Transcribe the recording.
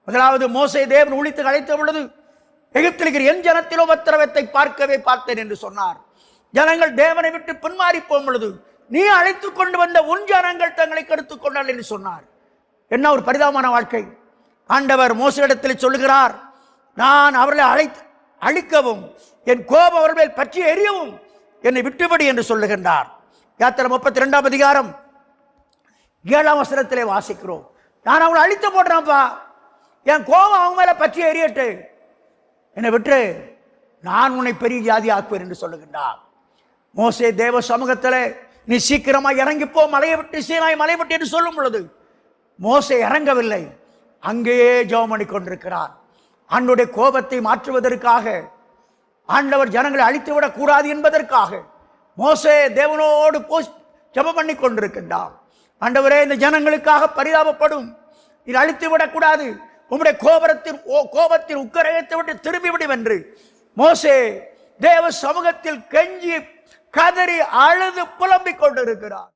முதலாவது மோசே தேவன் ஒழித்து அழைத்த பொழுது, எகிப்தில் இருக்கிற என் ஜனத்தின் உபத்திரவத்தை பார்க்கவே பார்த்தேன் என்று சொன்னார். ஜனங்கள் தேவனை விட்டு பின்மாறி போகும் பொழுது, நீ அழைத்துக் கொண்டு வந்த உன் ஜனங்கள் தங்களை கெடுத்துக் கொண்டால் என்று சொன்னார். என்ன ஒரு பரிதாபமான வாழ்க்கை! ஆண்டவர் மோசேயிடத்தில் சொல்லுகிறார், நான் அவர்களை அழிக்கவும் என் கோபம் அவர்கள் மேல் பற்றி எரியவும் என்னை விட்டுவிடு என்று சொல்லுகின்றார். யாத்திரை 32ஆம் அதிகாரம் 7ஆம் வசனத்திலே வாசிக்கிறோம். நான் அவங்களை அழித்து போடுறேன்ப்பா, என் கோபம் அவங்க மேல பற்றி எரியட்டு, என்னை விட்டு, நான் உன்னை பெரிய ஜாதி ஆக்குவேன் என்று சொல்லுகின்றார். மோசே தேவ சமூகத்தில் நீ சீக்கிரமா இறங்கி போ, மலையை விட்டு, சீனாய் மலை விட்டு என்று சொல்லும் பொழுது மோசே இறங்கவில்லை, அங்கேயே ஜெபம் பண்ணி கொண்டிருக்கிறார். ஆண்டவருடைய கோபத்தை மாற்றுவதற்காக, ஆண்டவர் ஜனங்களை அழித்துவிடக் கூடாது என்பதற்காக மோசே தேவனோடு ஜெபம் பண்ணி கொண்டிருக்கின்றார். ஆண்டவரே, இந்த ஜனங்களுக்காக பரிதாபப்படும், இது அழித்து விடக்கூடாது, உம்முடைய கோபத்தின் உக்கரகத்தை விட்டு திரும்பிவிடும் என்று மோசே தேவ சமூகத்தில் கெஞ்சி கதறி அழுது புலம்பிக் கொண்டிருக்கிறார்.